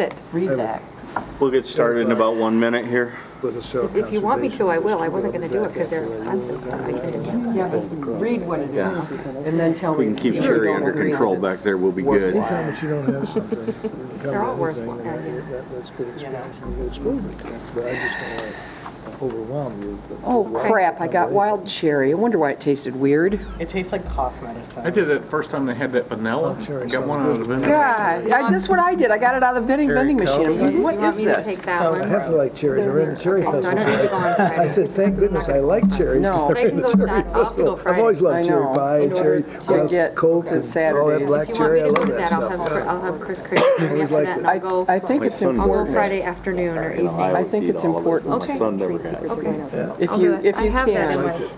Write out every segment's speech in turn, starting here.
it. Read that. We'll get started in about 1 minute here. With a soil If you want me to, I will. I wasn't conservation going to do it because they're expensive, but I can do it. Yeah, but read what it Yeah. is, and then tell me. We can keep if you Sherry don't under agree on control it. back there, we'll be good. Anytime that you don't have something, you can They're cover all worth anything, one, yeah. that's good experience, and good exposure. But I just don't want to overwhelm you. Oh crap, I got wild cherry. I wonder why it tasted weird. It tastes like cough medicine. I did that first time they had that vanilla. I got one out of the vanilla. God, that's what I did. I got it out of the vending machine. I'm like, what You want is me to take this? that I one? have to like cherries, I read in Cherry Okay, so I Festival. don't need to go on I Friday. said, thank goodness I like cherries. No. 'cause But I can go Cherry I'll have to go Festival. Friday. I've always I loved cherry know. pie, In order cherry, to get Coke, to and all that Saturdays. black If you want cherry, me I to love do that that, stuff. I'll have Chris Craig pick me Always up on liked that, and it. I'll go, I think My it's son I'll go important. Friday afternoon or evening. I think it's important. Okay. Son never has. Okay. If I'll you do it. if I you have that in can. my thing.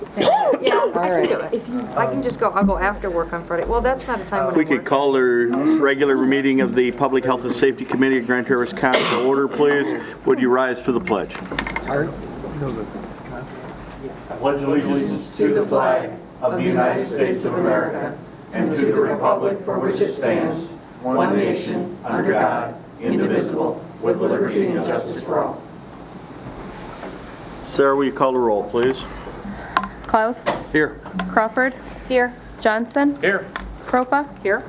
Yeah, I can right. do it. If you, I can just go, I'll go after work on Friday. Well, that's not a time when We I'm could working. call the regular meeting of the Public Health and Safety Committee of Grand Traverse County to order, please. Would you rise for the pledge? I pledge allegiance to the flag of the United States of America and to the republic for which it stands, one nation, under God, indivisible, with liberty and justice for all. Sarah, will you call the roll, please? Klaus, Here. Crawford. Here. Johnson, Here. Propa, Here?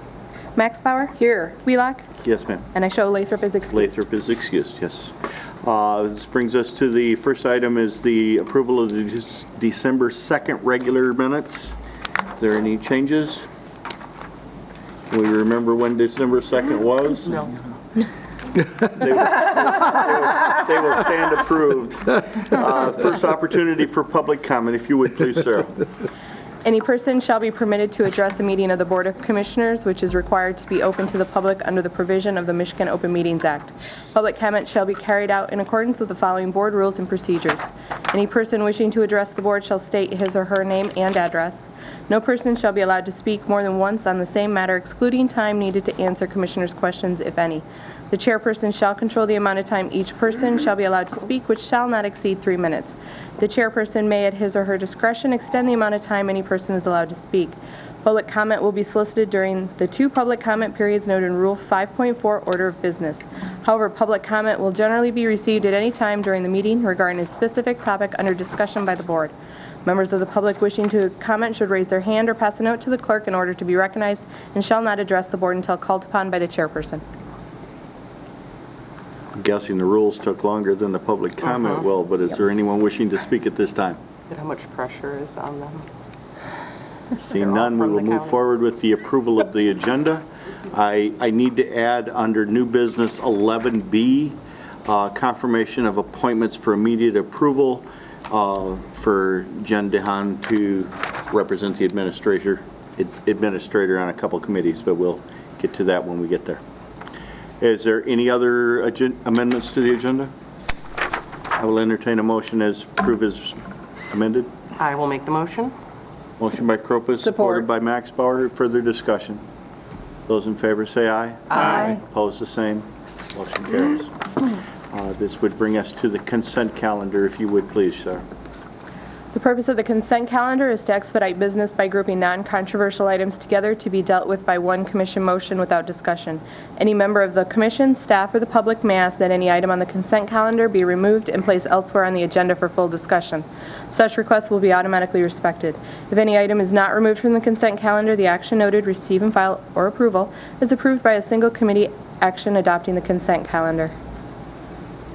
Max Power, Here. Wheelock, Yes, ma'am. and I show Lathrop is excused. Lathrop is excused, yes. This brings us to the first item is the approval of the December 2nd regular minutes. Is there any changes? Can we remember when December 2nd was? No. They will stand approved. First opportunity for public comment, if you would, please, Sarah. Any person shall be permitted to address a meeting of the Board of Commissioners, which is required to be open to the public under the provision of the Michigan Open Meetings Act. Public comment shall be carried out in accordance with the following board rules and procedures. Any person wishing to address the board shall state his or her name and address. No person shall be allowed to speak more than once on the same matter, excluding time needed to answer commissioners' questions, if any. The chairperson shall control the amount of time each person shall be allowed to speak, which shall not exceed 3 minutes. The chairperson may, at his or her discretion, extend the amount of time any person is allowed to speak. Public comment will be solicited during the 2 public comment periods noted in Rule 5.4 Order of Business. However, public comment will generally be received at any time during the meeting regarding a specific topic under discussion by the board. Members of the public wishing to comment should raise their hand or pass a note to the clerk in order to be recognized and shall not address the board until called upon by the chairperson. I'm guessing the rules took longer than the public comment will, but is there anyone wishing to speak at this time? How much pressure is on them? Seeing none, we will move forward with the approval of the agenda. I need to add under new business 11B, confirmation of appointments for immediate approval for Jen DeHaan to represent the administrator on a couple committees, but we'll get to that when we get there. Is there any other amendments to the agenda? I will entertain a motion as approved as amended. I will make the motion. Motion by Kropos, supported by Max Bauer. Further discussion? Those in favor say aye. Aye. Opposed, the same. Motion carries. This would bring us to the consent calendar, if you would please, sir. The purpose of the consent calendar is to expedite business by grouping non-controversial items together to be dealt with by one commission motion without discussion. Any member of the commission, staff, or the public may ask that any item on the consent calendar be removed and placed elsewhere on the agenda for full discussion. Such requests will be automatically respected. If any item is not removed from the consent calendar, the action noted, receive and file, or approval, is approved by a single committee action adopting the consent calendar.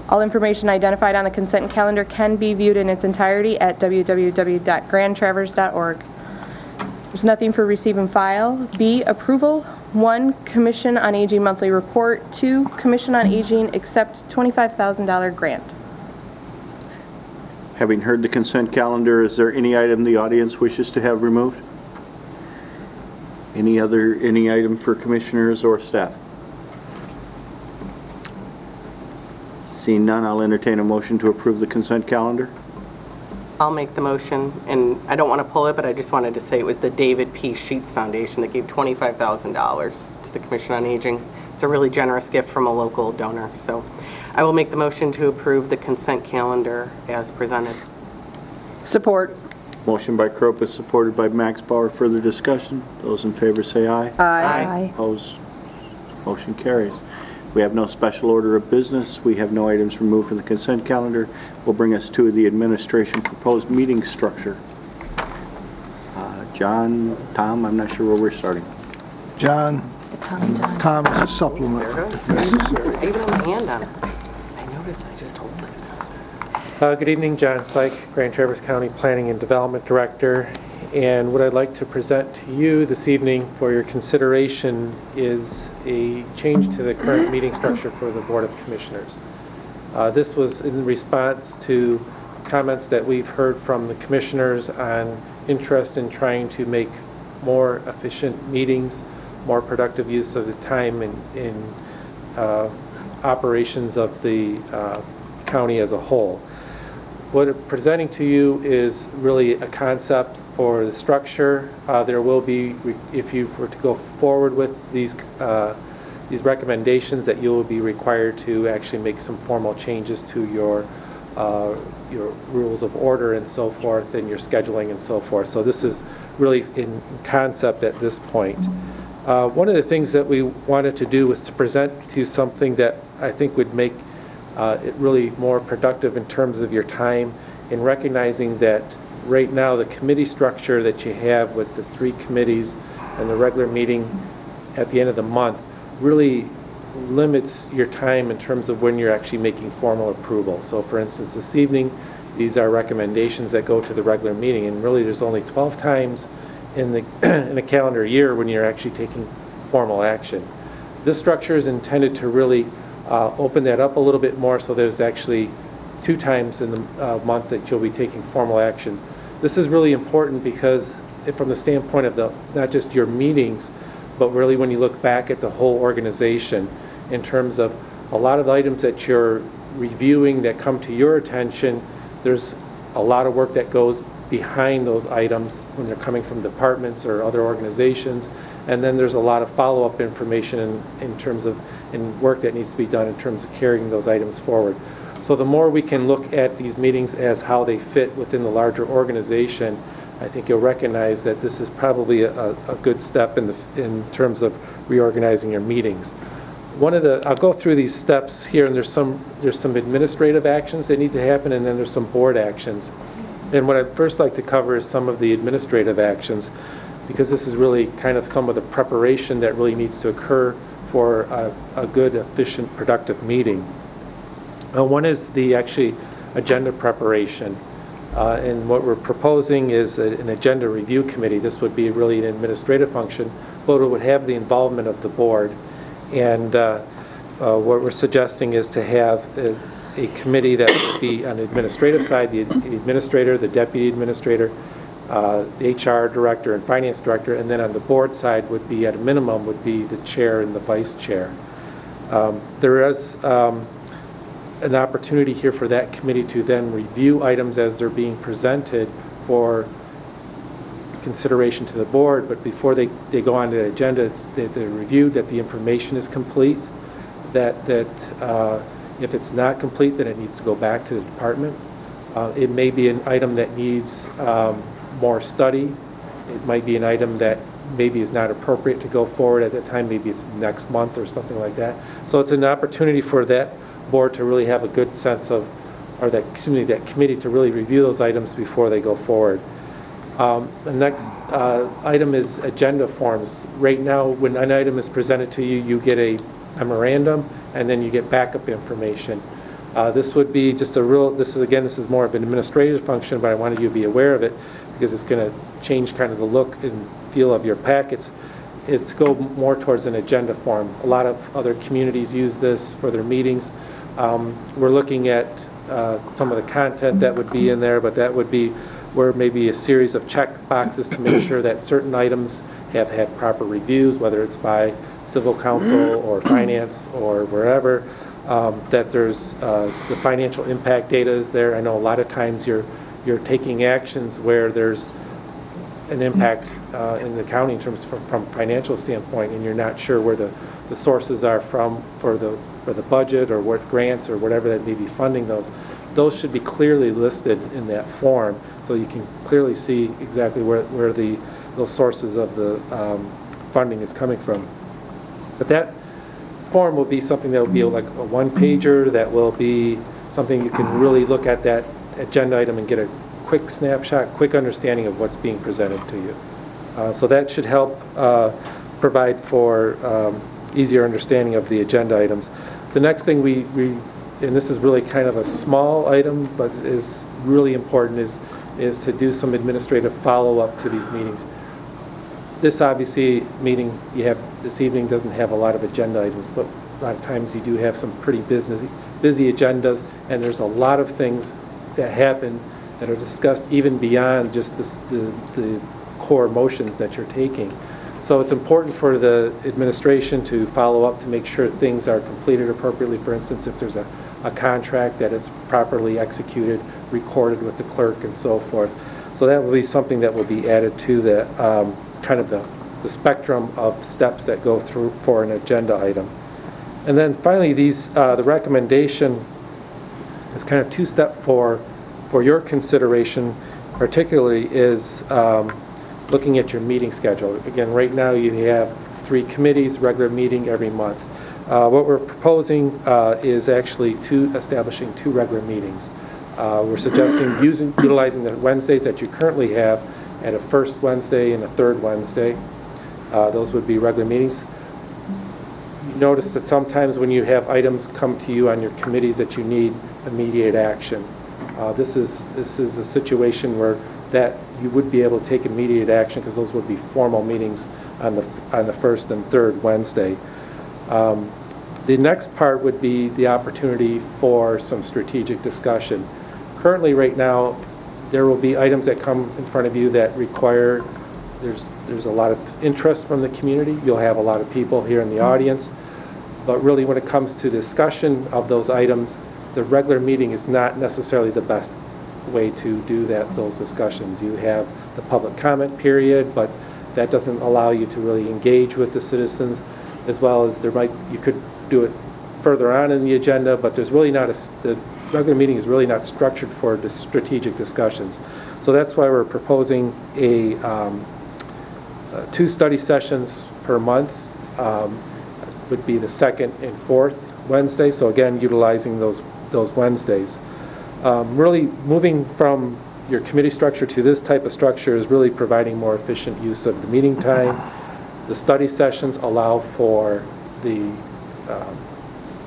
All information identified on the consent calendar can be viewed in its entirety at www.grandtraverse.org. There's nothing for receive and file. B, approval. 1, Commission on Aging monthly report. 2, Commission on Aging accept $25,000 grant. Having heard the consent calendar, is there any item the audience wishes to have removed? Any item for commissioners or staff? Seeing none, I'll entertain a motion to approve the consent calendar. I'll make the motion, and I don't want to pull it, but I just wanted to say it was the David P. Sheets Foundation that gave $25,000 to the Commission on Aging. It's a really generous gift from a local donor, so I will make the motion to approve the consent calendar as presented. Support. Motion by Kropos, supported by Max Bauer. Further discussion? Those in favor say aye. Aye. Opposed? Motion carries. We have no special order of business. We have no items removed from the consent calendar. Will bring us to the administration proposed meeting structure. John, Tom, I'm not sure where we're starting. John, Tom is a supplement if necessary. I even have a hand on it. I noticed I just hold it. Good evening, John Syke, Grand Traverse County Planning and Development Director. And what I'd like to present to you this evening for your consideration is a change to the current meeting structure for the Board of Commissioners. This was in response to comments that we've heard from the commissioners on interest in trying to make more efficient meetings, more productive use of the time in operations of the county as a whole. What I'm presenting to you is really a concept for the structure. There will be, if you were to go forward with these recommendations, that you will be required to actually make some formal changes to your rules of order and so forth, and your scheduling and so forth. So this is really in concept at this point. One of the things that we wanted to do was to present to you something that I think would make it really more productive in terms of your time, in recognizing that right now the committee structure that you have with the 3 committees and the regular meeting at the end of the month really limits your time in terms of when you're actually making formal approval. So for instance, this evening, these are recommendations that go to the regular meeting, and really there's only 12 times in the in a calendar year when you're actually taking formal action. This structure is intended to really open that up a little bit more, so there's actually 2 times in the month that you'll be taking formal action. This is really important because from the standpoint of not just your meetings, but really when you look back at the whole organization in terms of a lot of the items that you're reviewing that come to your attention, there's a lot of work that goes behind those items when they're coming from departments or other organizations, and then there's a lot of follow-up information in terms of work that needs to be done in terms of carrying those items forward. So the more we can look at these meetings as how they fit within the larger organization, I think you'll recognize that this is probably a good step in terms of reorganizing your meetings. I'll go through these steps here, and there's some administrative actions that need to happen, and then there's some board actions. And what I'd first like to cover is some of the administrative actions, because this is really kind of some of the preparation that really needs to occur for a good, efficient, productive meeting. One is the actually agenda preparation. And what we're proposing is an agenda review committee. This would be really an administrative function, but it would have the involvement of the board. And what we're suggesting is to have a committee that would be on the administrative side, the administrator, the deputy administrator, the HR director and finance director, and then on the board side would be, at a minimum, would be the chair and the vice chair. There is an opportunity here for that committee to then review items as they're being presented for consideration to the board, but before they go on to the agenda, they're reviewed that the information is complete, that if it's not complete, then it needs to go back to the department. It may be an item that needs more study. It might be an item that maybe is not appropriate to go forward at that time. Maybe it's next month or something like that. So it's an opportunity for that board to really have a good sense of, or that committee to really review those items before they go forward. The next item is agenda forms. Right now, when an item is presented to you, you get a memorandum, and then you get backup information. This would be just this is more of an administrative function, but I wanted you to be aware of it because it's going to change kind of the look and feel of your packets, is to go more towards an agenda form. A lot of other communities use this for their meetings. We're looking at some of the content that would be in there, but that would be where maybe a series of check boxes to make sure that certain items have had proper reviews, whether it's by civil counsel or finance or wherever, that there's the financial impact data is there. I know a lot of times you're taking actions where there's an impact in the county in terms from financial standpoint, and you're not sure where the sources are from for the budget or what grants or whatever that may be funding those. Those should be clearly listed in that form so you can clearly see exactly where those sources of the funding is coming from. But that form will be something that will be like a one-pager, that will be something you can really look at that agenda item and get a quick snapshot, quick understanding of what's being presented to you. So that should help provide for easier understanding of the agenda items. The next thing we and this is really kind of a small item, but is really important, is to do some administrative follow-up to these meetings. This obviously meeting you have this evening doesn't have a lot of agenda items, but a lot of times you do have some pretty busy agendas, and there's a lot of things that happen that are discussed even beyond just the core motions that you're taking. So it's important for the administration to follow up to make sure things are completed appropriately. For instance, if there's a contract, that it's properly executed, recorded with the clerk, and so forth. So that will be something that will be added to the kind of the spectrum of steps that go through for an agenda item. And then finally, the recommendation is kind of two-step for your consideration, particularly is looking at your meeting schedule. Again, right now you have 3 committees, regular meeting every month. What we're proposing is actually establishing 2 regular meetings. We're suggesting utilizing the Wednesdays that you currently have, at a first Wednesday and a third Wednesday. Those would be regular meetings. You notice that sometimes when you have items come to you on your committees that you need immediate action. This is a situation where that you would be able to take immediate action, because those would be formal meetings on the first and third Wednesday. The next part would be the opportunity for some strategic discussion. Currently, right now, there will be items that come in front of you that require, there's a lot of interest from the community. You'll have a lot of people here in the audience. But really, when it comes to discussion of those items, the regular meeting is not necessarily the best way to do those discussions. You have the public comment period, but that doesn't allow you to really engage with the citizens, as well as you could do it further on in the agenda, but there's really not the regular meeting is really not structured for the strategic discussions. So that's why we're proposing 2 study sessions per month. Would be the second and fourth Wednesday. So again, utilizing those Wednesdays. Really moving from your committee structure to this type of structure is really providing more efficient use of the meeting time. The study sessions allow for the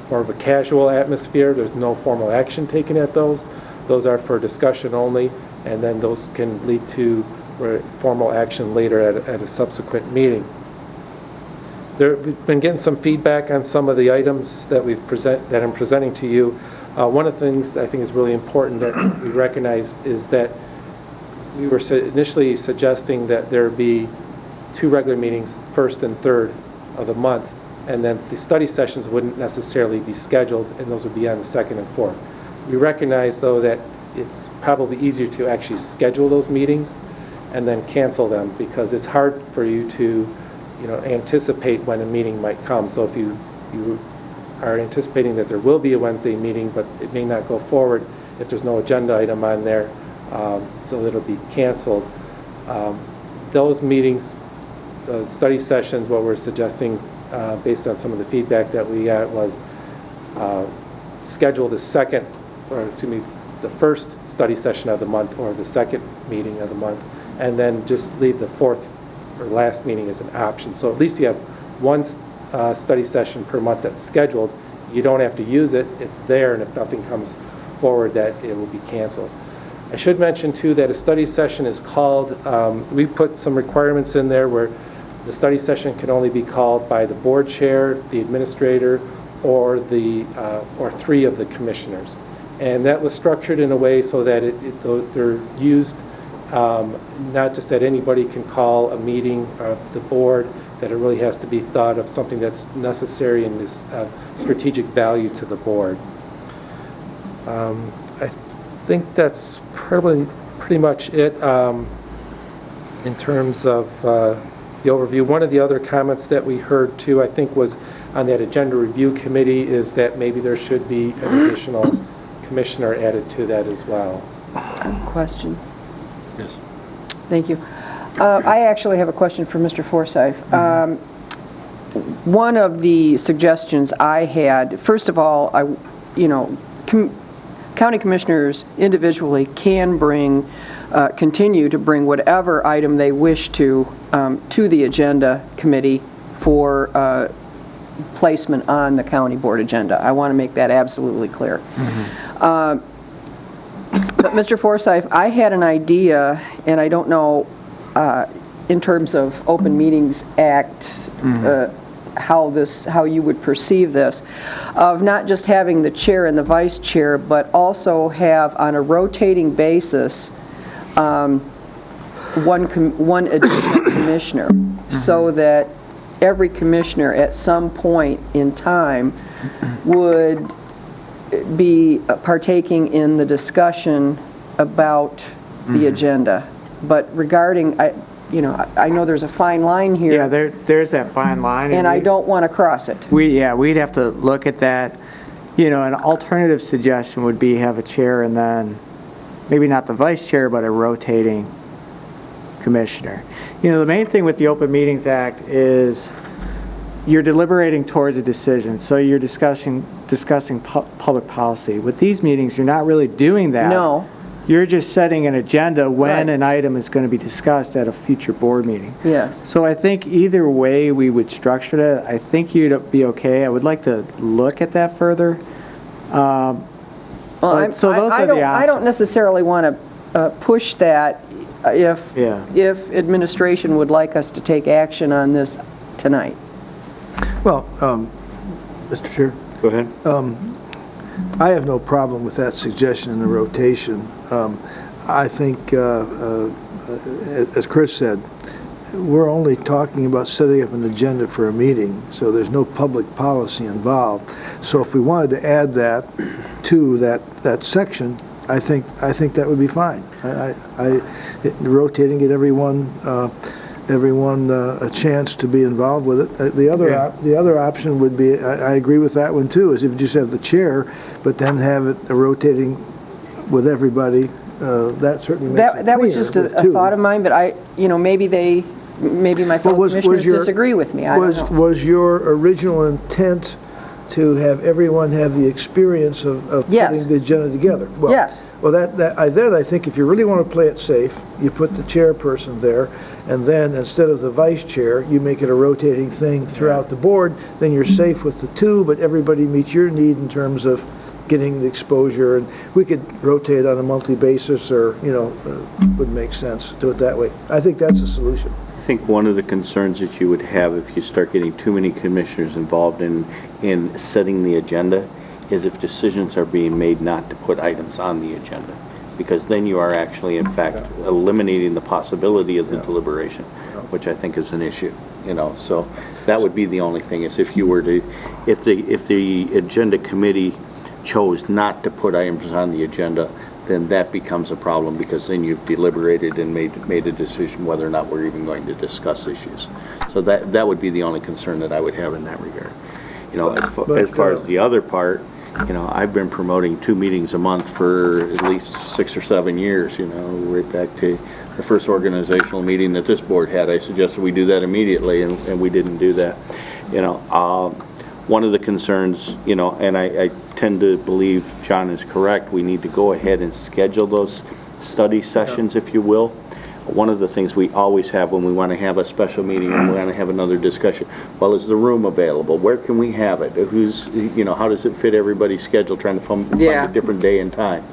more of a casual atmosphere. There's no formal action taken at those. Those are for discussion only, and then those can lead to formal action later at a subsequent meeting. We've been getting some feedback on some of the items that I'm presenting to you. One of the things I think is really important that we recognize is that we were initially suggesting that there be 2 regular meetings, first and third of the month, and then the study sessions wouldn't necessarily be scheduled, and those would be on the second and fourth. We recognize, though, that it's probably easier to actually schedule those meetings and then cancel them, because it's hard for you to anticipate when a meeting might come. So if you are anticipating that there will be a Wednesday meeting, but it may not go forward if there's no agenda item on there, so it'll be canceled. Those meetings, study sessions, what we're suggesting based on some of the feedback that we got was schedule the first study session of the month or the second meeting of the month, and then just leave the fourth or last meeting as an option. So at least you have one study session per month that's scheduled. You don't have to use it. It's there, and if nothing comes forward, that it will be canceled. I should mention, too, that a study session is called, we put some requirements in there where the study session can only be called by the board chair, the administrator, or 3 of the commissioners. And that was structured in a way so that they're used not just that anybody can call a meeting of the board, that it really has to be thought of something that's necessary and is strategic value to the board. I think that's pretty much it in terms of the overview. One of the other comments that we heard too, I think, was on that agenda review committee, is that maybe there should be an additional commissioner added to that as well. Question. Yes. Thank you. I actually have a question for Mr. Forsythe. one of the suggestions I had, first of all, county commissioners individually can bring, continue to bring whatever item they wish to the agenda committee for placement on the county board agenda. I want to make that absolutely clear. But Mr. Forsythe, I had an idea, and I don't know, in terms of Open Meetings Act, how you would perceive this, of not just having the chair and the vice chair, but also have on a rotating basis one additional commissioner, so that every commissioner at some point in time would be partaking in the discussion about the agenda. But regarding, I know there's a fine line here. Yeah, there's that fine line. And I don't want to cross it. We'd have to look at that. An alternative suggestion would be have a chair and then, maybe not the vice chair, but a rotating commissioner. The main thing with the Open Meetings Act is you're deliberating towards a decision, so you're discussing public policy. With these meetings, you're not really doing that. No. You're just setting an agenda when Right. an item is going to be discussed at a future board meeting. Yes. So I think either way we would structure it, I think you'd be okay. I would like to look at that further. Well, So those are the I don't options. necessarily want to push that if administration would like us to take action on this tonight. Well, Mr. Chair, Go ahead. I have no problem with that suggestion in the rotation. I think, as Chris said, we're only talking about setting up an agenda for a meeting, so there's no public policy involved. So if we wanted to add that to that section, I think that would be fine. Rotating, get everyone a chance to be involved with it. The other option would be, I agree with that one too, is if you just have the chair, but then have it rotating with everybody. That certainly makes it cleaner. That was just a with two. thought of mine, but maybe my fellow commissioners disagree with me. I don't know. Was your original intent to have everyone have the experience of Yes. putting the agenda together? Well, Yes. Well, I think if you really want to play it safe, you put the chairperson there, and then instead of the vice chair, you make it a rotating thing throughout the board, then you're safe with the two, but everybody meets your need in terms of getting the exposure, and we could rotate on a monthly basis, or, would make sense, do it that way. I think that's a solution. I think one of the concerns that you would have if you start getting too many commissioners involved in setting the agenda is if decisions are being made not to put items on the agenda, because then you are actually, in fact, eliminating the possibility of the deliberation, which I think is an issue, So that would be the only thing, is if you were to, if the agenda committee chose not to put items on the agenda, then that becomes a problem, because then you've deliberated and made a decision whether or not we're even going to discuss issues. So that would be the only concern that I would have in that regard. As far as the other part, I've been promoting 2 meetings a month for at least 6 or 7 years, right back to the first organizational meeting that this board had. I suggested we do that immediately, and we didn't do that. One of the concerns, and I tend to believe John is correct, we need to go ahead and schedule those study sessions, if you will. One of the things we always have when we want to have a special meeting and we want to have another discussion, well, is the room available? Where can we have it? How does it fit everybody's schedule, trying to find a different day and time?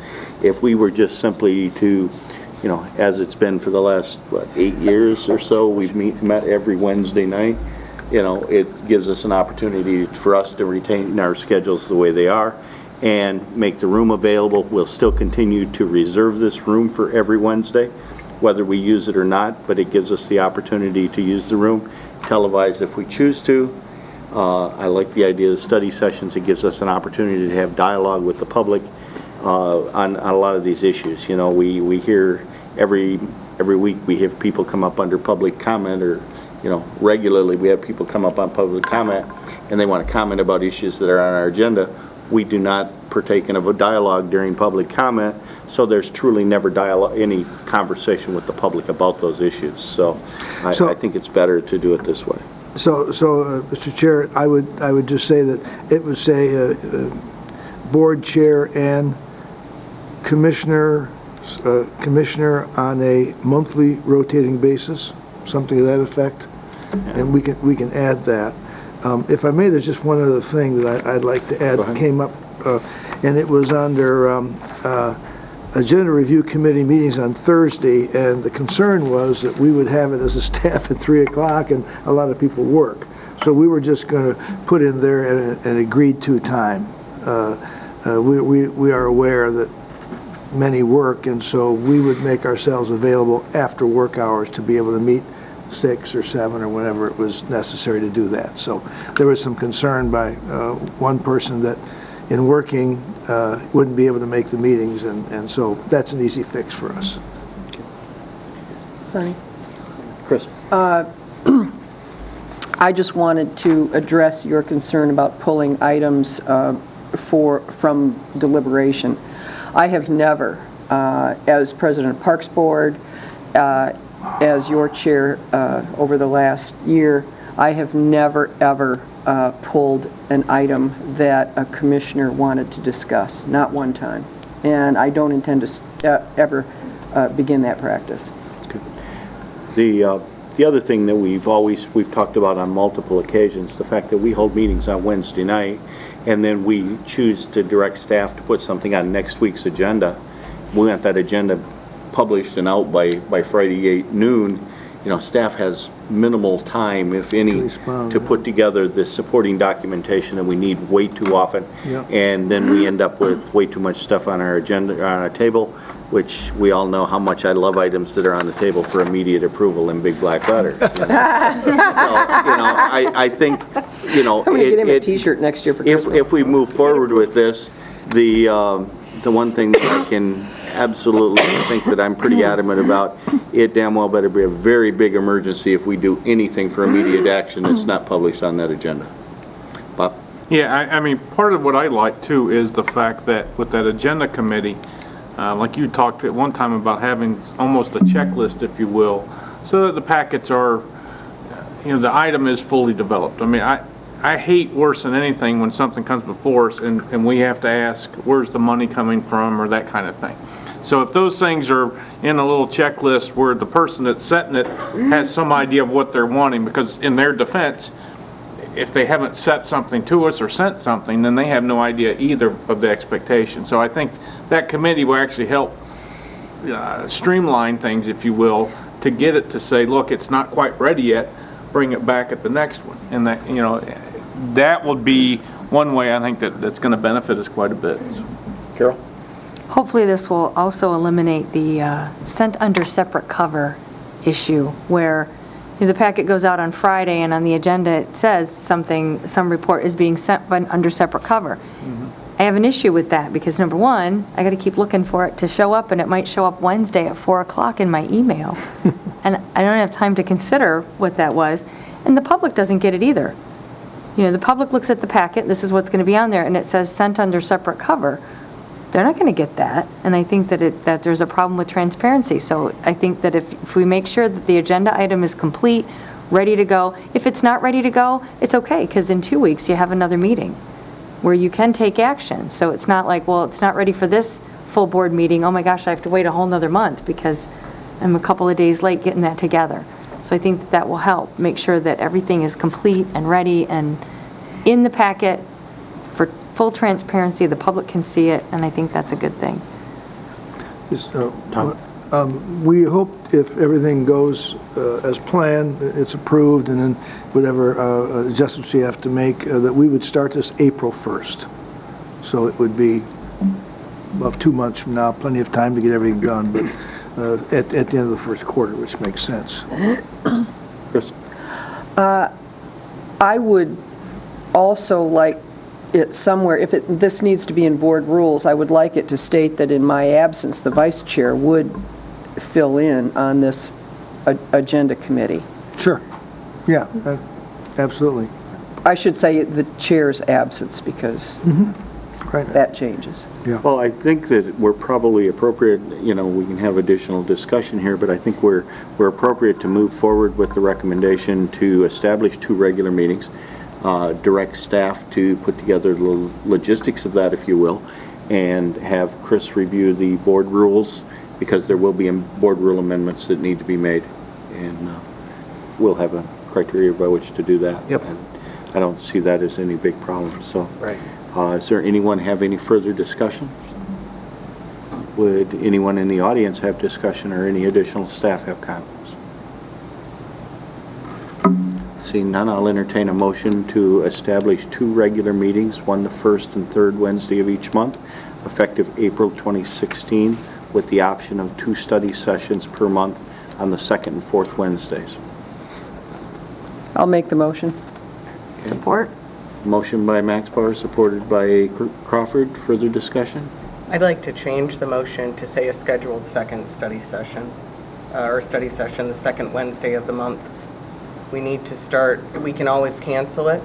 If we were just simply to, as it's been for the last, 8 years or so, we've met every Wednesday night, it gives us an opportunity for us to retain our schedules the way they are and make the room available. We'll still continue to reserve this room for every Wednesday, whether we use it or not, but it gives us the opportunity to use the room, televise if we choose to. I like the idea of the study sessions. It gives us an opportunity to have dialogue with the public on a lot of these issues. We hear every week we have people come up under public comment, or regularly we have people come up on public comment and they want to comment about issues that are on our agenda. We do not partake in a dialogue during public comment, so there's truly never any conversation with the public about those issues. So I think it's better to do it this way. So, Mr. Chair, I would just say that it would say board chair and commissioner on a monthly rotating basis, something to that effect, and we can add that. If I may, there's just one other thing that I'd like to add that came up, and it was under Agenda Review Committee meetings on Thursday, and the concern was that we would have it as a staff at 3 o'clock, and a lot of people work. So we were just going to put in there an agreed-to time. We are aware that many work, and so we would make ourselves available after work hours to be able to meet 6 or 7 or whenever it was necessary to do that. So there was some concern by one person that in working wouldn't be able to make the meetings, and so that's an easy fix for us. Sonny? Chris? I just wanted to address your concern about pulling items from deliberation. I have never, as President of Parks Board, as your chair over the last year, I have never, ever pulled an item that a commissioner wanted to discuss, not one time. And I don't intend to ever begin that practice. The other thing that we've talked about on multiple occasions, the fact that we hold meetings on Wednesday night, and then we choose to direct staff to put something on next week's agenda. We want that agenda published and out by Friday noon. You know, staff has minimal time, if any, to put together the supporting documentation that we need way too often. Yeah. And then we end up with way too much stuff on our agenda, on our table, which we all know how much I love items that are on the table for immediate approval in big black letters. You know? So, I think, I'm going to get him a T-shirt next year for Christmas. If we move forward with this, the one thing that I can absolutely think that I'm pretty adamant about, it damn well better be a very big emergency if we do anything for immediate action that's not published on that agenda. Bob? Yeah, I mean, part of what I like too is the fact that with that agenda committee, like you talked at one time about having almost a checklist, if you will, so that the packets are, the item is fully developed. I mean, I hate worse than anything when something comes before us and we have to ask, where's the money coming from, or that kind of thing. So if those things are in a little checklist where the person that's setting it has some idea of what they're wanting, because in their defense, if they haven't set something to us or sent something, then they have no idea either of the expectation. So I think that committee will actually help streamline things, if you will, to get it to say, look, it's not quite ready yet, bring it back at the next one. And that, that would be one way I think that's going to benefit us quite a bit. Carol? Hopefully this will also eliminate the sent under separate cover issue, where the packet goes out on Friday and on the agenda it says some report is being sent under separate cover. I have an issue with that because, number one, I got to keep looking for it to show up, and it might show up Wednesday at 4 o'clock in my email. And I don't have time to consider what that was. And the public doesn't get it either. The public looks at the packet, this is what's going to be on there, and it says sent under separate cover. They're not going to get that, and I think that there's a problem with transparency. So I think that if we make sure that the agenda item is complete, ready to go, if it's not ready to go, it's okay, because in 2 weeks you have another meeting where you can take action. So it's not like, well, it's not ready for this full board meeting, oh my gosh, I have to wait a whole nother month because I'm a couple of days late getting that together. So I think that will help make sure that everything is complete and ready and in the packet for full transparency, the public can see it, and I think that's a good thing. We hope if everything goes as planned, it's approved, and then whatever adjustments we have to make, that we would start this April 1st. So it would be about 2 months from now, plenty of time to get everything done, but at the end of the first quarter, which makes sense. Chris? I would also like it somewhere, if this needs to be in board rules, I would like it to state that in my absence, the vice chair would fill in on this agenda committee. Sure. Yeah, absolutely. I should say the chair's absence because Right. that changes. Well, I think that we're probably appropriate, you know, we can have additional discussion here, but I think we're appropriate to move forward with the recommendation to establish 2 regular meetings, direct staff to put together the logistics of that, if you will, and have Chris review the board rules, because there will be board rule amendments that need to be made, and we'll have a criteria by which to do that. Yep. And I don't see that as any big problem, so. Right. Is there anyone have any further discussion? Would anyone in the audience have discussion, or any additional staff have comments? Seeing none, I'll entertain a motion to establish 2 regular meetings, one the first and third Wednesday of each month, effective April 2016, with the option of 2 study sessions per month on the second and fourth Wednesdays. I'll make the motion. Support? Motion by Max Bauer, supported by Crawford. Further discussion? I'd like to change the motion to say a scheduled second study session, or study session the second Wednesday of the month. We need to start, we can always cancel it,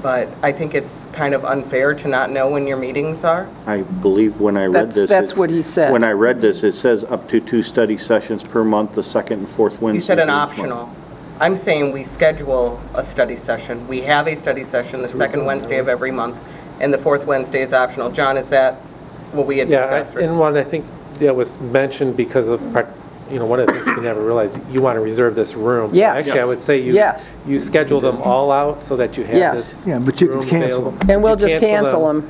but I think it's kind of unfair to not know when your meetings are. I believe when I read this... That's what he said. When I read this, it says up to 2 study sessions per month, the second and fourth Wednesdays. You said an of each month. optional. I'm saying we schedule a study session. We have a study session the second Wednesday of every month, and the fourth Wednesday is optional. John, is that what we had Yeah, discussed? and one, I think that was mentioned because of, one of the things we never realized, you want to reserve this room. So Yes. Actually, I would say Yes. you schedule them all out so that you have Yes. this Yeah, but you can room cancel available. them. And we'll You just cancel them.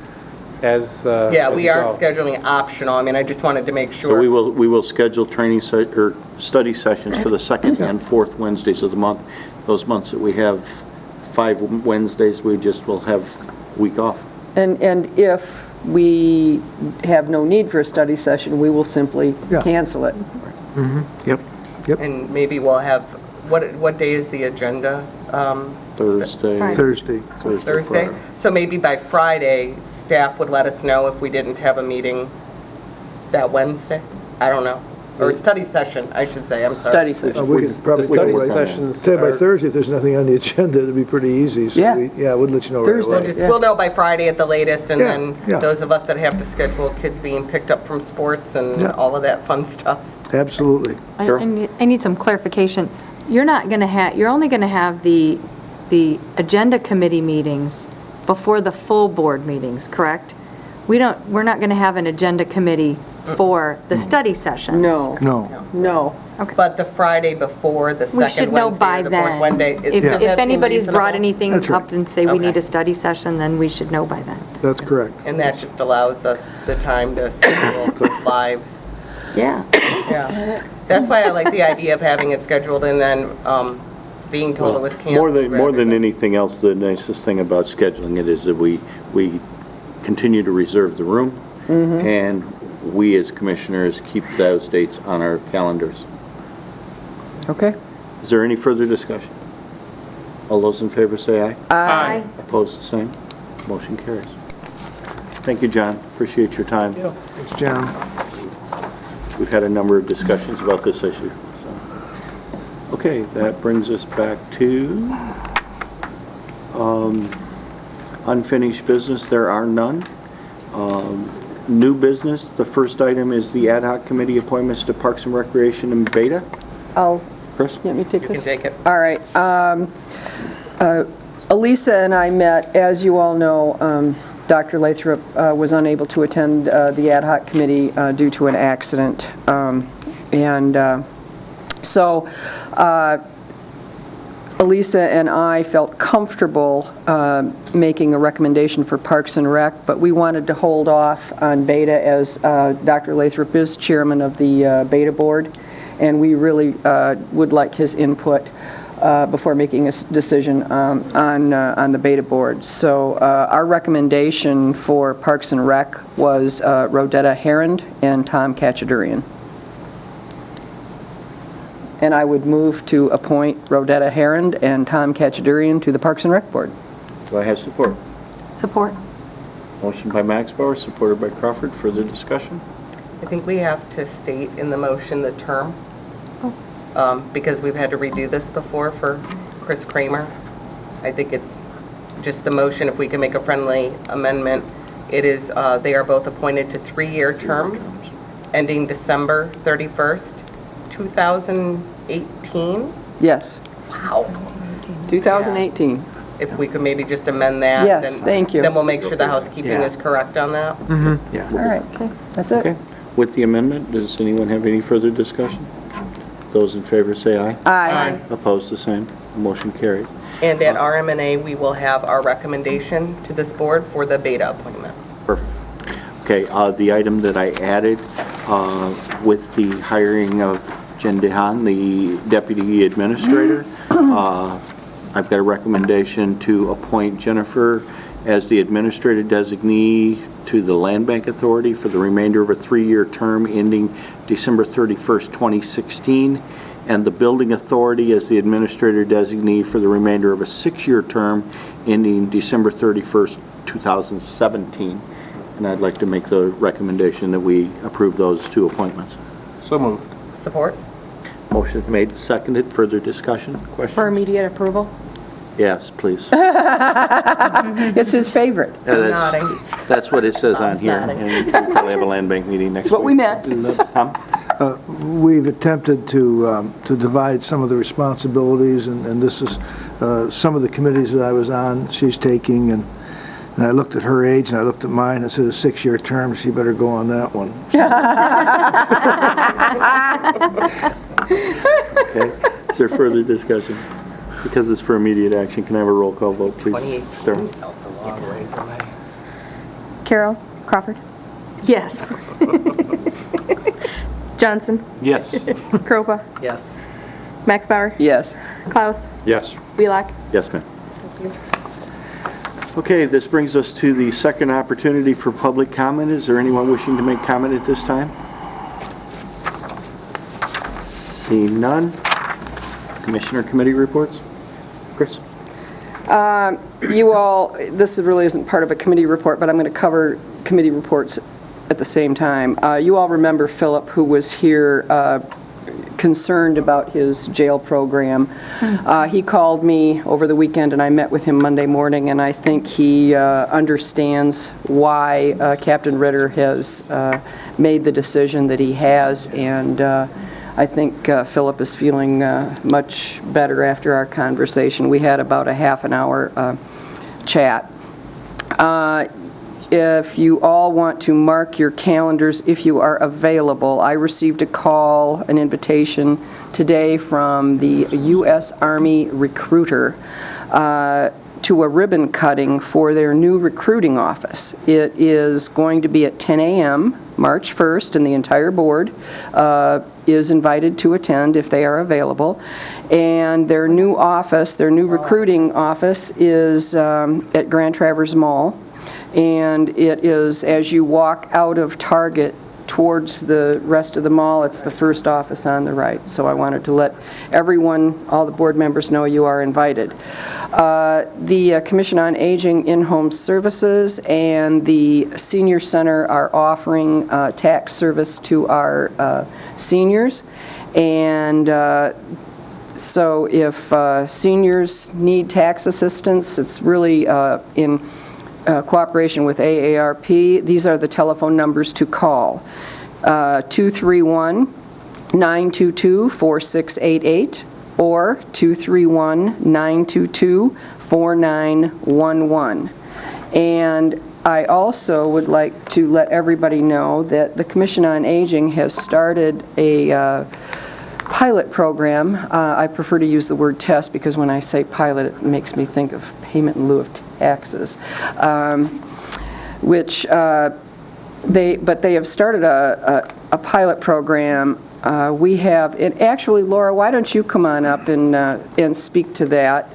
As Yeah, as we you aren't go. scheduling optional. I mean, I just wanted to make So we sure. will schedule training or study sessions for the second and fourth Wednesdays of the month. Those months that we have 5 Wednesdays, we just will have a week off. And if we have no need for a study session, we will simply Yeah. cancel it. And maybe we'll have, what day is the agenda? Thursday. Thursday. Thursday? Friday. So maybe by Friday, staff would let us know if we didn't have a meeting that Wednesday? I don't know. Or study session, I should say, I'm sorry. Study session. We could probably The study go right- sessions Say by are- Thursday, if there's nothing on the agenda, it'd be pretty easy. So Yeah. Yeah, we'll let you know right Thursday. away. We'll just, Yeah. we'll know by Friday at the latest, and Yeah, then yeah. those of us that have to schedule kids being picked up from sports and Yeah. all of that fun stuff. Absolutely. I need some clarification. You're not going to have, you're only going to have the agenda committee meetings before the full board meetings, correct? We're not going to have an agenda committee for the study sessions? No, No. no. But the Friday before the We second should know Wednesday by or the fourth then. Wednesday. If does that if seem anybody's brought reasonable? anything That's right. up and say we need Okay. a study session, then we should know by then. That's correct. And that just allows us the time to schedule lives. Yeah. Yeah. That's why I like the idea of having it scheduled and then being told it was canceled. More than rather anything else, the nicest thing about scheduling it is that we continue to reserve the room, and we as commissioners keep those dates on our calendars. Okay. Is there any further discussion? All those in favor say aye. Aye. Opposed, the same. Motion carries. Thank you, John. Appreciate your time. Thanks, John. We've had a number of discussions about this issue. so. Okay, that brings us back to unfinished business. There are none. New business, the first item is the ad hoc committee appointments to Parks and Recreation and Beta. Chris? Let me take You can this. take it. All right. Elisa and I met, as you all know, Dr. Lathrop was unable to attend the ad hoc committee due to an accident. So Elisa and I felt comfortable making a recommendation for Parks and Rec, but we wanted to hold off on Beta as Dr. Lathrop is chairman of the Beta board, and we really would like his input before making a decision on the Beta board. So our recommendation for Parks and Rec was Rodetta Herond and Tom Kachadurian. And I would move to appoint Rodetta Herond and Tom Kachadurian to the Parks and Rec board. Do I have support? Support. Motion by Max Bauer, supported by Crawford. Further discussion? I think we have to state in the motion the term, because we've had to redo this before for Chris Kramer. I think it's just the motion, if we can make a friendly amendment It is, they are both appointed to 3-year terms, ending December 31st, 2018. Yes, Wow. 2018. If we could maybe just amend that. Yes, then- thank you. Then we'll make sure the housekeeping Yeah. is correct on that. All right, that's it. Okay. With the amendment, does anyone have any further discussion? Those in favor say aye. Aye. Opposed, the same. Motion carried. And at RMNA, we will have our recommendation to this board for the Beta appointment. Perfect. Okay, the item that I added with the hiring of Jen DeHaan, the Deputy Administrator, I've got a recommendation to appoint Jennifer as the Administrator Designee to the Land Bank Authority for the remainder of a 3-year term ending December 31st, 2016, and the Building Authority as the Administrator Designee for the remainder of a 6-year term ending December 31st, 2017. And I'd like to make the recommendation that we approve those 2 appointments. So moved. Support? Motion made, seconded. Further discussion? Questions? For immediate approval? Yes, please. It's his favorite. Yeah, I'm that's- nodding. That's what it says on Bob's here. nodding. And we probably have a land bank meeting next That's week. what we meant. We've attempted to divide some of the responsibilities, and this is some of the committees that I was on, she's taking, and I looked at her age, and I looked at mine, it said a 6-year term, she better go on that one. Okay. Is there further discussion? Because it's for immediate action, can I have a roll call vote, please? 2018 Sarah? sounds a long ways away. Carol? Crawford? Yes. Johnson? Yes. Coropa? Yes. Max Bauer? Yes. Klaus? Yes. Wheelock? Yes, ma'am. Okay, this brings us to the second opportunity for public comment. Is there anyone wishing to make comment at this time? Seeing none. Commissioner committee reports? Chris? You all, this really isn't part of a committee report, but I'm going to cover committee reports at the same time. You all remember Philip, who was here concerned about his jail program. He called me over the weekend, and I met with him Monday morning, and I think he understands why Captain Ritter has made the decision that he has, and I think Philip is feeling much better after our conversation. We had about a half an hour chat. If you all want to mark your calendars, if you are available, I received a call, an invitation today from the U.S. Army recruiter to a ribbon cutting for their new recruiting office. It is going to be at 10 a.m. March 1st, and the entire board is invited to attend if they are available. And their new office, their new recruiting office is at Grand Traverse Mall. And it is, as you walk out of Target towards the rest of the mall, it's the first office on the right. So I wanted to let everyone, all the board members know you are invited. The Commission on Aging in-home services and the Senior Center are offering tax service to our seniors. And so if seniors need tax assistance, it's really in cooperation with AARP. These are the telephone numbers to call. 231-922-4688 or 231-922-4911. And I also would like to let everybody know that the Commission on Aging has started a pilot program. I prefer to use the word test because when I say pilot, it makes me think of payment in lieu of taxes, but they have started a pilot program. We have, and actually, Laura, why don't you come on up and speak to that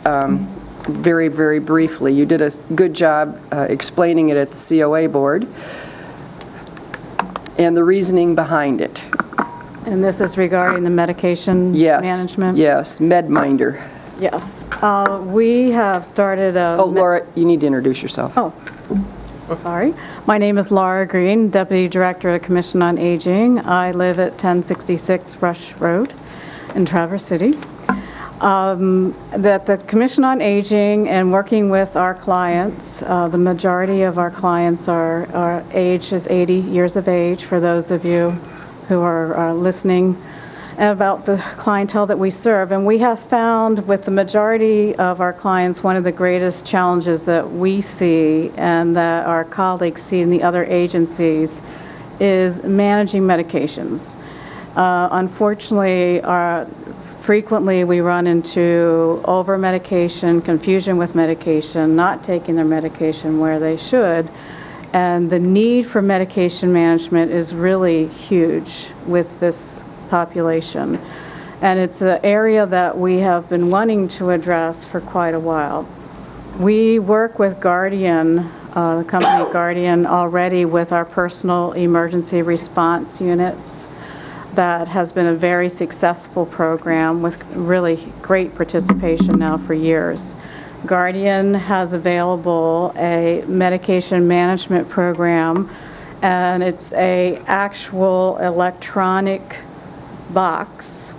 very, very briefly. You did a good job explaining it at the COA board and the reasoning behind it. And this is regarding the medication management? Yes, MedMinder. Yes. We have started a... Oh, Laura, you need to introduce yourself. Oh, sorry. My name is Laura Green, Deputy Director of Commission on Aging. I live at 1066 Rush Road in Traverse City. That the Commission on Aging and working with our clients, the majority of our clients are age is 80 years of age, for those of you who are listening, about the clientele that we serve. And we have found with the majority of our clients, one of the greatest challenges that we see and that our colleagues see in the other agencies is managing medications. Unfortunately, frequently we run into over-medication, confusion with medication, not taking their medication where they should, and the need for medication management is really huge with this population. And it's an area that we have been wanting to address for quite a while. We work with Guardian, the company Guardian, already with our personal emergency response units. That has been a very successful program with really great participation now for years. Guardian has available a medication management program, and it's a actual electronic box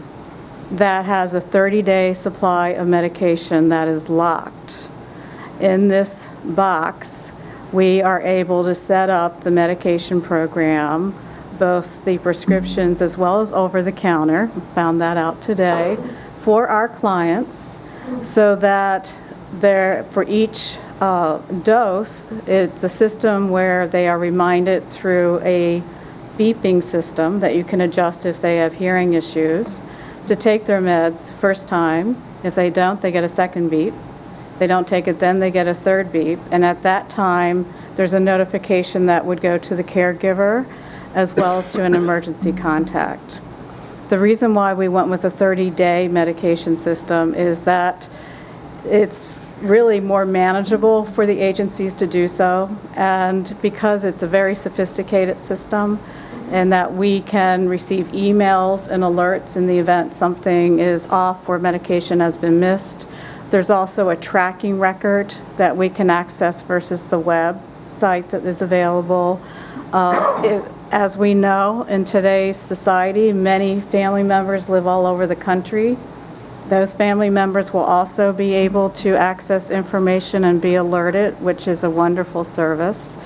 that has a 30-day supply of medication that is locked. In this box, we are able to set up the medication program, both the prescriptions as well as over-the-counter, found that out today, for our clients, so that for each dose, it's a system where they are reminded through a beeping system that you can adjust if they have hearing issues, to take their meds first time. If they don't, they get a second beep. If they don't take it, then they get a third beep. And at that time, there's a notification that would go to the caregiver as well as to an emergency contact. The reason why we went with a 30-day medication system is that it's really more manageable for the agencies to do so, and because it's a very sophisticated system, and that we can receive emails and alerts in the event something is off or medication has been missed. There's also a tracking record that we can access versus the website that is available. As we know, in today's society, many family members live all over the country. Those family members will also be able to access information and be alerted, which is a wonderful service.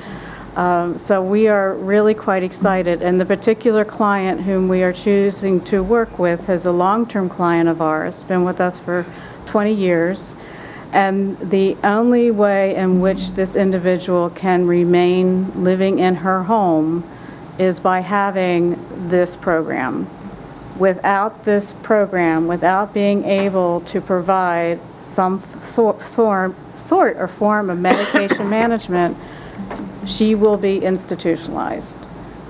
So we are really quite excited. And the particular client whom we are choosing to work with is a long-term client of ours, been with us for 20 years. And the only way in which this individual can remain living in her home is by having this program. Without this program, without being able to provide some sort or form of medication management, she will be institutionalized.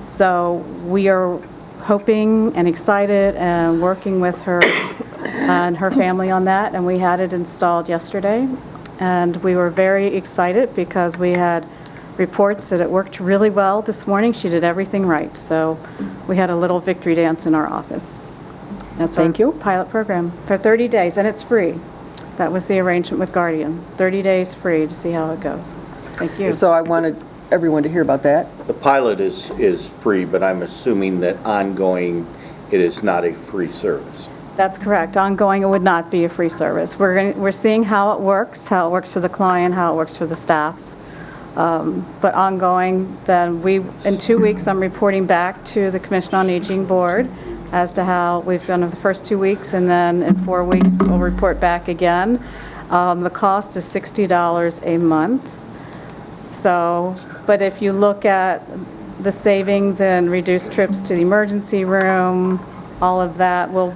So we are hoping and excited and working with her and her family on that, and we had it installed yesterday. And we were very excited because we had reports that it worked really well this morning. She did everything right. So we had a little victory dance in our office. That's our pilot program for 30 days, and it's free. That was the arrangement with Guardian. 30 days free to see how it goes. Thank you. So I wanted everyone to hear about that. The pilot is free, but I'm assuming that ongoing, it is not a free service. That's correct. Ongoing, it would not be a free service. We're seeing how it works for the client, how it works for the staff. But ongoing, then in 2 weeks, I'm reporting back to the Commission on Aging Board as to how we've done the first 2 weeks, and then in 4 weeks, we'll report back again. The cost is $60 a month. So, but if you look at the savings and reduced trips to the emergency room, all of that, we'll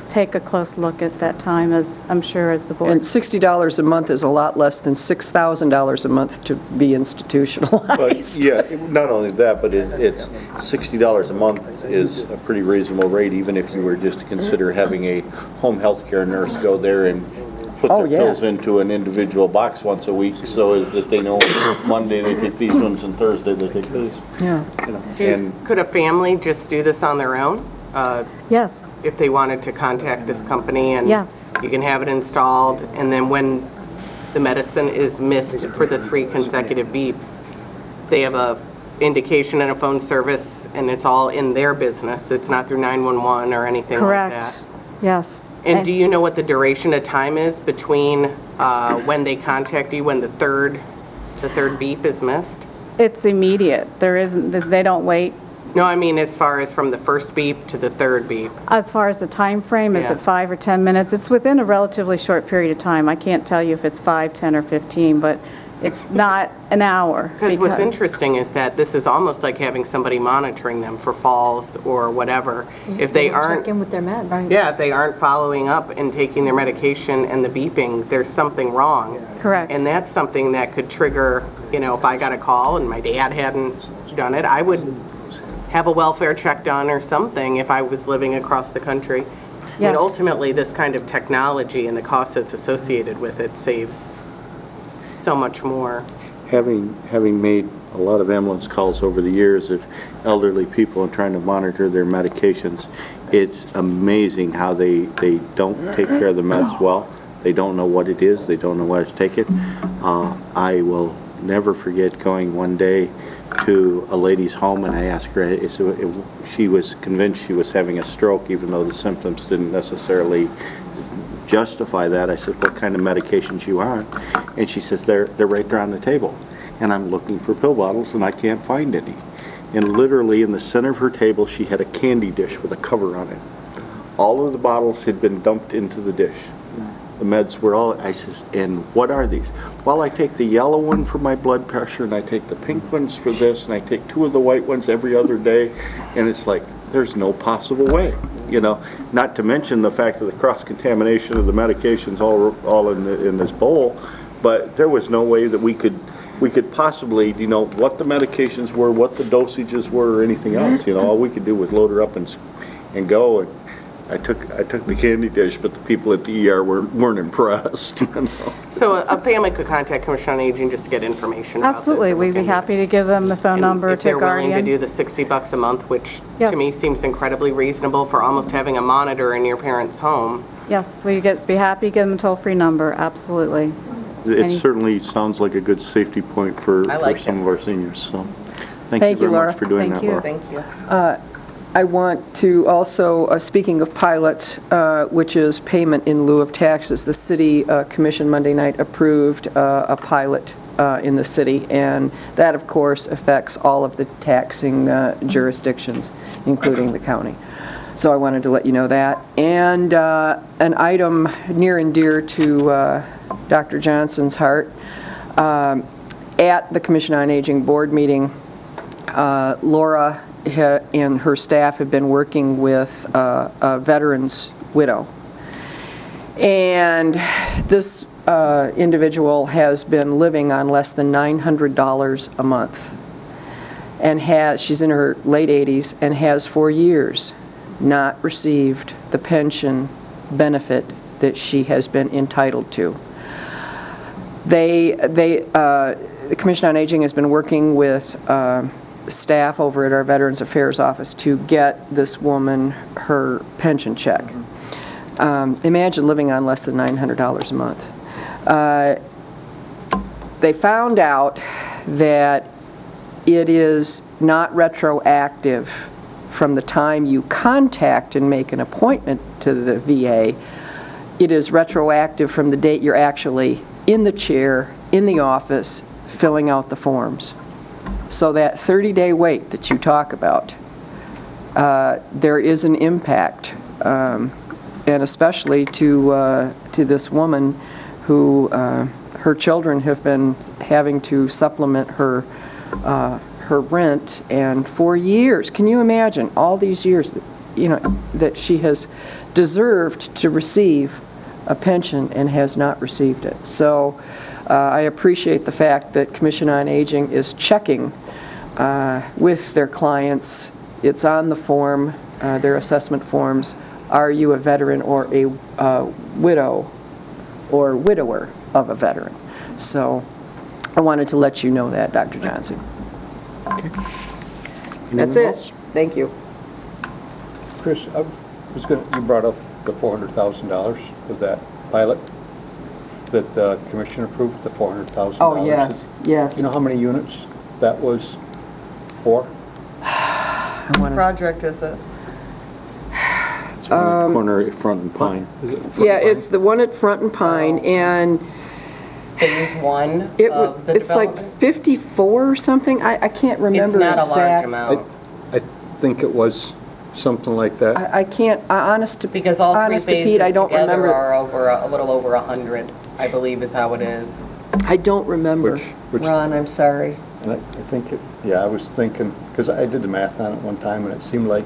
take a close look at that time, as I'm sure as the board. And $60 a month is a lot less than $6,000 a month to be institutionalized. But yeah, not only that, but it's $60 a month is a pretty reasonable rate, even if you were just to consider having a home health care nurse go there and put their pills into an individual box once a week, so is that they know Monday they take these ones and Thursday they take these. Yeah. You know, Could a family just do this on their own? Yes. If they wanted to contact this company and Yes. you can have it installed, and then when the medicine is missed for the 3 consecutive beeps, they have a indication and a phone service, and it's all in their business. It's not through 911 or anything like that. Correct. Yes. And do you know what the duration of time is between when they contact you, when the third beep is missed? It's immediate. They don't wait. No, I mean as far as from the first beep to the third beep. As far as the time frame, is Yeah. it 5 or 10 minutes? It's within a relatively short period of time. I can't tell you if it's 5, 10, or 15, but it's not an hour. Because what's interesting is that this is almost like having somebody monitoring them for falls or whatever. If they aren't, Check in with their meds. yeah, if they aren't following up and taking their medication and the beeping, there's something wrong. Correct. And that's something that could trigger, if I got a call and my dad hadn't done it, I would have a welfare check done or something if I was living across the country. I mean, Yes. ultimately, this kind of technology and the cost that's associated with it saves so much more. Having made a lot of ambulance calls over the years of elderly people and trying to monitor their medications, it's amazing how they don't take care of the meds well. They don't know what it is. They don't know where to take it. I will never forget going one day to a lady's home, and I asked her, she was convinced she was having a stroke, even though the symptoms didn't necessarily justify that. I said, what kind of medications you on? And she says, they're right there on the table. And I'm looking for pill bottles, and I can't find any. And literally in the center of her table, she had a candy dish with a cover on it. All of the bottles had been dumped into the dish. The meds were all, I says, and what are these? Well, I take the yellow one for my blood pressure, and I take the pink ones for this, and I take 2 of the white ones every other day. And it's like, there's no possible way, not to mention the fact of the cross-contamination of the medications all in this bowl. But there was no way that we could possibly, what the medications were, what the dosages were, or anything else. All we could do was load her up and go. And I took the candy dish, but the people at the ER weren't impressed. So a family could contact Commission on Aging just to get information about this. Absolutely. or We'd look be into happy it. to give them the phone And number if to they're willing to Guardian. do the $60 a month, which Yes. to me seems incredibly reasonable for almost having a monitor in your parents' home. Yes, we'd be happy to give them a toll-free number, absolutely. It certainly sounds like a good safety point for I like some it. of our seniors, so thank Thank you you, very Laura. much for doing Thank that, you. Laura. Thank you. I want to also, speaking of pilots, which is payment in lieu of taxes, the city commission Monday night approved a pilot in the city, and that, of course, affects all of the taxing jurisdictions, including the county. So I wanted to let you know that. And an item near and dear to Dr. Johnson's heart, at the Commission on Aging board meeting, Laura and her staff have been working with a veteran's widow. And this individual has been living on less than $900 a month. And she's in her late 80s and has for years not received the pension benefit that she has been entitled to. The Commission on Aging has been working with staff over at our Veterans Affairs office to get this woman her pension check. Imagine living on less than $900 a month. They found out that it is not retroactive from the time you contact and make an appointment to the VA. It is retroactive from the date you're actually in the chair, in the office, filling out the forms. So that 30-day wait that you talk about, there is an impact, and especially to this woman who her children have been having to supplement her rent, and for years, can you imagine all these years that she has deserved to receive a pension and has not received it. So I appreciate the fact that Commission on Aging is checking with their clients. It's on the form, their assessment forms. Are you a veteran or a widow or widower of a veteran? So I wanted to let you know that, Dr. Johnson. That's it. Thank you. Chris, you brought up the $400,000 of that pilot that the commission approved, the $400,000. Oh, yes, yes. You know how many units that was for? What project is it? It's Corner at Front and Pine. Yeah, it's the one at Front and Pine, and Phase 1 it, of the it's like development? 54 or something, I can't remember It's not a large exact. amount, I think it was something like that. I can't, honest to because all three honest to Pete, phases I don't together remember. are over, a little over 100, I believe is how it is. I don't remember, Which- Ron, I'm sorry. And I think, I was thinking, because I did the math on it one time, and it seemed like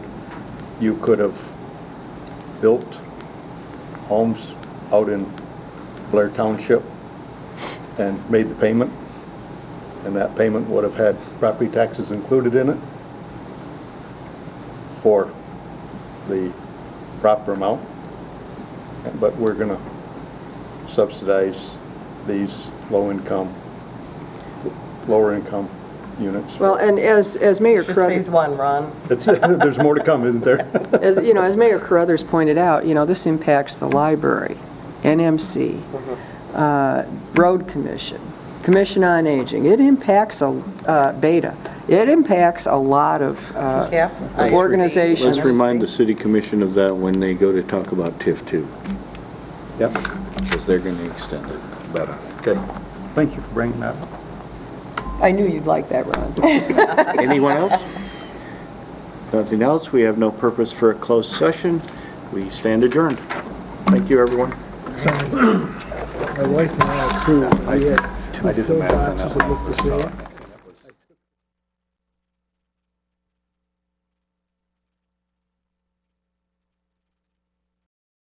you could have built homes out in Blair Township and made the payment, and that payment would have had property taxes included in it for the proper amount. But we're going to subsidize these lower income units. Well, and as Mayor It's just phase Carruthers, 1, Ron. There's more to come, isn't there? as Mayor Carruthers pointed out, this impacts the library, NMC, Road Commission, Commission on Aging. It impacts Beta. It impacts a lot of Caps? organizations. Let's remind the city commission of that when they go to talk about TIF 2, Yep. because they're going to extend it better. Okay. Thank you for bringing that up. I knew you'd like that, Ron. Anyone else? Nothing else? We have no purpose for a closed session. We stand adjourned. Thank you, everyone. My wife and I approved, we had two I did the pill math on boxes that that looked the same.